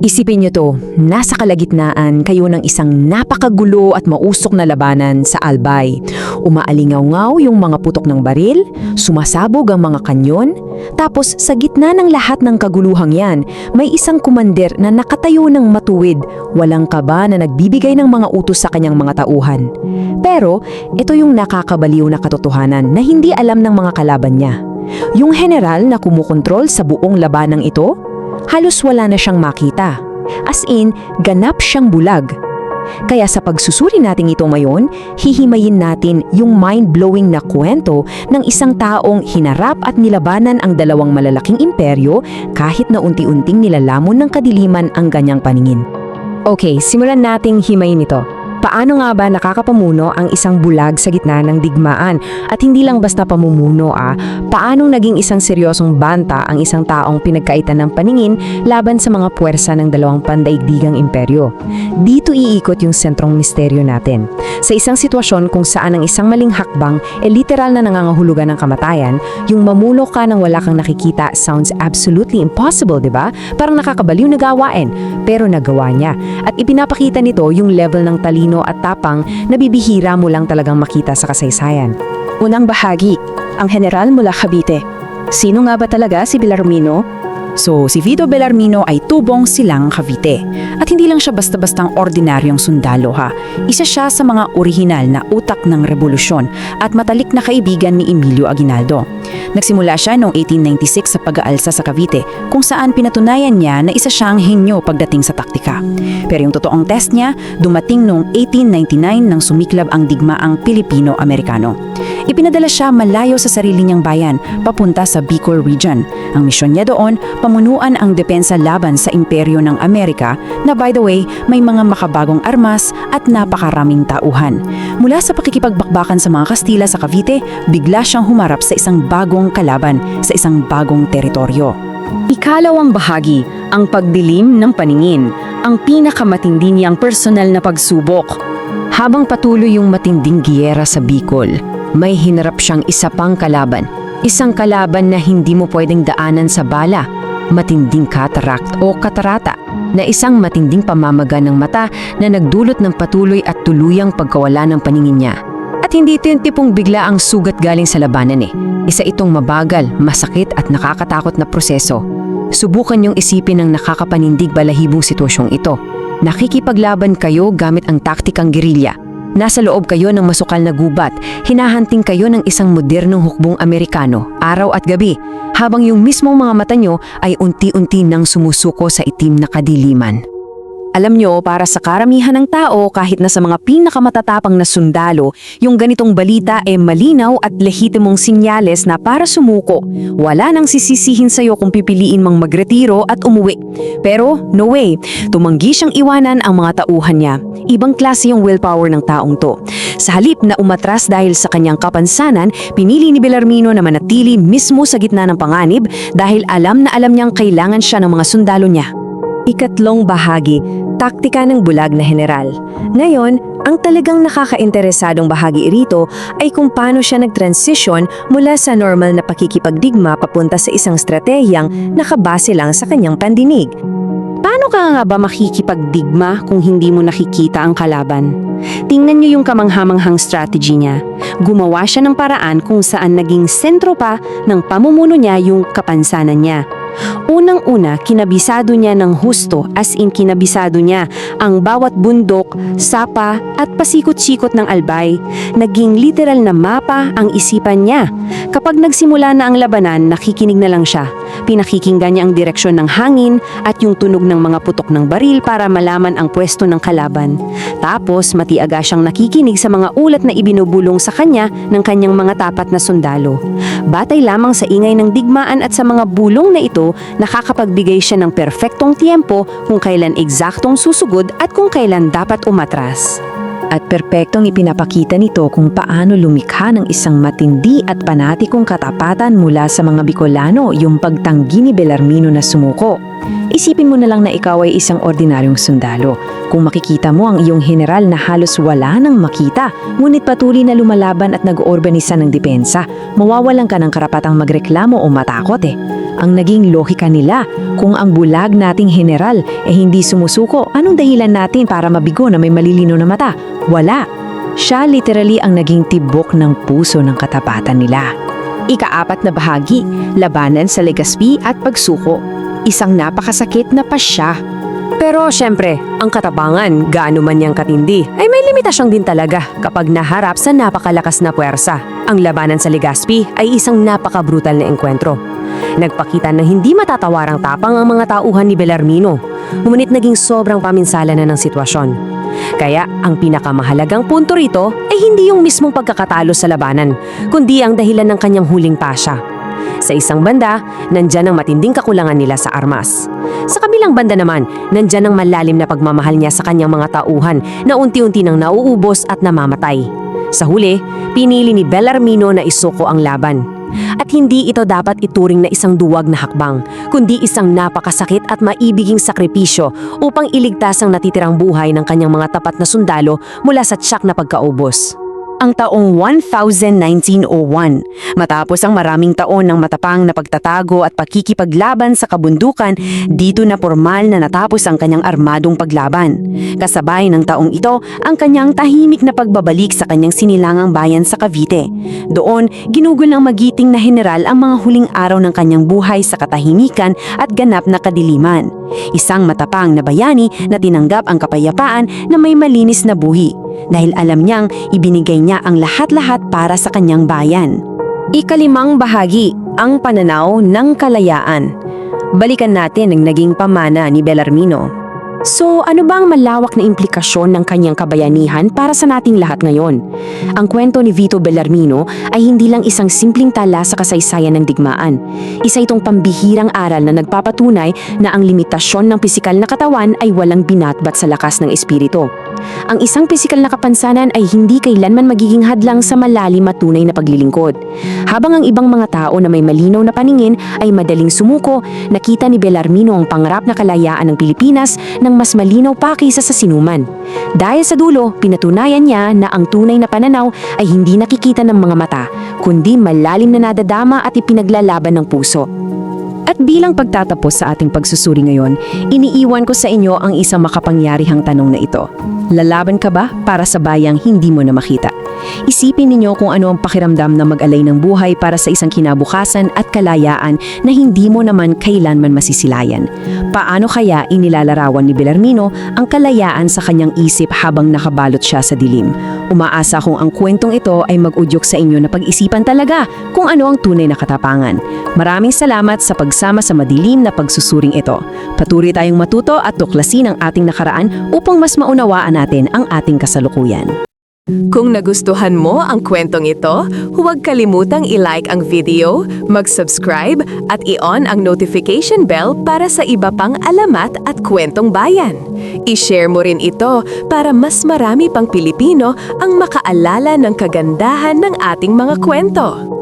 Isipin niyo to, nasa kalagitnaan kayo ng isang napakagulo at mausok na labanan sa Albay. Umaalingaw-ngaw yung mga putok ng baril, sumasabog ang mga kanyon, tapos sa gitna ng lahat ng kaguluhang yan, may isang kumander na nakatayo ng matuwid, walang kaba na nagbibigay ng mga utos sa kanyang mga tauhan. Pero ito yung nakakabaliw na katotohanan na hindi alam ng mga kalaban niya. Yung general na kumukontrol sa buong labanang ito, halos wala na siyang makita. As in, ganap siyang bulag. Kaya sa pagsusuri natin ito ngayon, hihimayin natin yung mind-blowing na kwento ng isang taong hinarap at nilabanan ang dalawang malalaking imperyo kahit na unti-unting nilalamon ng kadiliman ang ganyang paningin. Okay, simulan nating himayin ito. Paano nga ba nakakapamuno ang isang bulag sa gitna ng digmaan? At hindi lang basta pamumuno paano naging isang seryosong banta ang isang taong pinagkaitan ng paningin laban sa mga puwersa ng dalawang pandaigdigang imperyo? Dito iikot yung sentrong misteryo natin. Sa isang sitwasyon kung saan ang isang maling hakbang literal na nangangahulugan ng kamatayan, yung mamuno ka nang wala kang nakikita sounds absolutely impossible, di ba? Parang nakakabaliw na gawain, pero nagawa niya. At ipinapakita nito yung level ng talino at tapang na bibihira mo lang talagang makita sa kasaysayan. Unang bahagi, ang general mula Cavite. Sino nga ba talaga si Bellarmino? So, si Vito Bellarmino ay tubong silang Cavite. At hindi lang siya basta-bastang ordinaryong sundalo Isa siya sa mga orihinal na utak ng revolusyon at matalik na kaibigan ni Emilio Aguinaldo. Nagsimula siya noong 1896 sa pag-aalsa sa Cavite, kung saan pinatunayan niya na isa siyang henyo pagdating sa taktika. Pero yung totoong test niya, dumating noong 1899 nang sumiklab ang digmaang Pilipino-Amerikano. Ipinadala siya malayo sa sarili niyang bayan, papunta sa Bicol region. Ang misyon niya doon, pamunuan ang depensa laban sa imperyo ng Amerika na by the way, may mga makabagong armas at napakaraming tauhan. Mula sa pakikipagbakbakan sa mga Kastila sa Cavite, bigla siyang humarap sa isang bagong kalaban, sa isang bagong teritoryo. Ikalawang bahagi, ang pagdilim ng paningin, ang pinakamatindi niyang personal na pagsubok. Habang patuloy yung matinding giyera sa Bicol, may hinarap siyang isa pang kalaban. Isang kalaban na hindi mo pwedeng daanan sa bala, matinding cataract o katarata, na isang matinding pamamaga ng mata na nagdulot ng patuloy at tuluyang pagkawala ng paningin niya. At hindi ito yung tipong bigla ang sugat galing sa labanan Isa itong mabagal, masakit at nakakatakot na proseso. Subukan niyong isipin ang nakakapanindig balahibong sitwasyong ito. Nakikipaglaban kayo gamit ang taktikang gerilya. Nasa loob kayo ng masukal na gubat, hinahanting kayo ng isang modernong hukbong Amerikano, araw at gabi, habang yung mismong mga mata nyo ay unti-unti nang sumusuko sa itim na kadiliman. Alam nyo, para sa karamihan ng tao, kahit na sa mga pinakamatatapang na sundalo, yung ganitong balita malinaw at lehitimong sinyales na para sumuko. Wala nang sisisihin sa'yo kung pipiliin mang magretiro at umuwi. Pero no way, tumanggi siyang iwanan ang mga tauhan niya. Ibang klase yung willpower ng taong to. Sa halip na umatras dahil sa kanyang kapansanan, pinili ni Bellarmino na manatili mismo sa gitna ng panganib dahil alam na alam niyang kailangan siya ng mga sundalo niya. Ikatlong bahagi, taktika ng bulag na general. Ngayon, ang talagang nakakainteresadong bahagi rito ay kung paano siya nag-transition mula sa normal na pakikipagdigma papunta sa isang stratehiyang nakabase lang sa kanyang pandinig. Paano ka nga ba makikipagdigma kung hindi mo nakikita ang kalaban? Tingnan niyo yung kamanghamanghang strategy niya. Gumawa siya ng paraan kung saan naging sentro pa ng pamumuno niya yung kapansanan niya. Unang-una, kinabisado niya ng husto, as in kinabisado niya ang bawat bundok, sapa at pasikot-sikot ng Albay. Naging literal na mapa ang isipan niya. Kapag nagsimula na ang labanan, nakikinig na lang siya. Pinakikinggan niya ang direksyon ng hangin at yung tunog ng mga putok ng baril para malaman ang pwesto ng kalaban. Tapos, matiaga siyang nakikinig sa mga ulat na ibinubulong sa kanya ng kanyang mga tapat na sundalo. Batay lamang sa ingay ng digmaan at sa mga bulong na ito, nakakapagbigay siya ng perpektong tiempo kung kailan eksaktong susugod at kung kailan dapat umatras. At perpektong ipinapakita nito kung paano lumikha ng isang matindi at panatikong katapatan mula sa mga Bicolano yung pagtanggi ni Bellarmino na sumuko. Isipin mo na lang na ikaw ay isang ordinaryong sundalo. Kung makikita mo ang iyong general na halos wala nang makita, ngunit patuloy na lumalaban at nag-oorganisa ng depensa, mawawalan ka ng karapatang magreklamo o matakot eh. Ang naging lohika nila, kung ang bulag nating general hindi sumusuko, anong dahilan natin para mabigo na may malilino na mata? Wala. Siya literally ang naging tibok ng puso ng katapatan nila. Ika-4 na bahagi, labanan sa Legazpi at pagsuko. Isang napakasakit na pasya. Pero syempre, ang katapangan, gaano man niyang katindi, ay may limitasyong din talaga kapag naharap sa napakalakas na puwersa. Ang labanan sa Legazpi ay isang napaka-brutal na engkwentro. Nagpakita na hindi matatawarang tapang ang mga tauhan ni Bellarmino, ngunit naging sobrang paminsala na ng sitwasyon. Kaya ang pinakamahalagang punto rito ay hindi yung mismong pagkakatalo sa labanan, kundi ang dahilan ng kanyang huling pasya. Sa isang banda, nandyan ang matinding kakulangan nila sa armas. Sa kabilang banda naman, nandyan ang malalim na pagmamahal niya sa kanyang mga tauhan na unti-unti nang nauubos at namamatay. Sa huli, pinili ni Bellarmino na isuko ang laban. At hindi ito dapat ituring na isang duwag na hakbang, kundi isang napakasakit at maibiging sakripisyo upang iligtas ang natitirang buhay ng kanyang mga tapat na sundalo mula sa tiyak na pagkaubos. Ang taong 1901, matapos ang maraming taon ng matapang na pagtatago at pakikipaglaban sa kabundukan, dito na formal na natapos ang kanyang armadong paglaban. Kasabay ng taong ito ang kanyang tahimik na pagbabalik sa kanyang sinilangang bayan sa Cavite. Doon, ginugol ng magiting na general ang mga huling araw ng kanyang buhay sa katahimikan at ganap na kadiliman. Isang matapang na bayani na tinanggap ang kapayapaan na may malinis na buhi. Dahil alam niyang ibinigay niya ang lahat-lahat para sa kanyang bayan. Ika-5 bahagi, ang pananaw ng kalayaan. Balikan natin ang naging pamana ni Bellarmino. So, ano ba ang malawak na implikasyon ng kanyang kabayanihan para sa nating lahat ngayon? Ang kwento ni Vito Bellarmino ay hindi lang isang simpleng tala sa kasaysayan ng digmaan. Isa itong pambihirang aral na nagpapatunay na ang limitasyon ng pisikal na katawan ay walang binatbat sa lakas ng espiritu. Ang isang pisikal na kapansanan ay hindi kailanman magiging hadlang sa malalim at tunay na paglilingkod. Habang ang ibang mga tao na may malinaw na paningin ay madaling sumuko, nakita ni Bellarmino ang pangarap na kalayaan ng Pilipinas ng mas malinaw pa kaysa sa sinuman. Dahil sa dulo, pinatunayan niya na ang tunay na pananaw ay hindi nakikita ng mga mata, kundi malalim na nadadama at ipinaglalaban ng puso. At bilang pagtatapos sa ating pagsusuri ngayon, iniiwan ko sa inyo ang isang makapangyarihang tanong na ito. Lalaban ka ba para sa bayang hindi mo na makita? Isipin ninyo kung ano ang pakiramdam na mag-alay ng buhay para sa isang kinabukasan at kalayaan na hindi mo naman kailanman masisilayan. Paano kaya inilalarawan ni Bellarmino ang kalayaan sa kanyang isip habang nakabalot siya sa dilim? Umaasa kung ang kwentong ito ay mag-udyok sa inyo na pag-isipan talaga kung ano ang tunay na katapangan. Maraming salamat sa pagsama sa madilim na pagsusuring ito. Patuloy tayong matuto at tuklasin ang ating nakaraan upang mas maunawaan natin ang ating kasalukuyan. Kung nagustuhan mo ang kwentong ito, huwag kalimutang i-like ang video, mag-subscribe at i-on ang notification bell para sa iba pang alamat at kwentong bayan. I-share mo rin ito para mas marami pang Pilipino ang makaalala ng kagandahan ng ating mga kwento.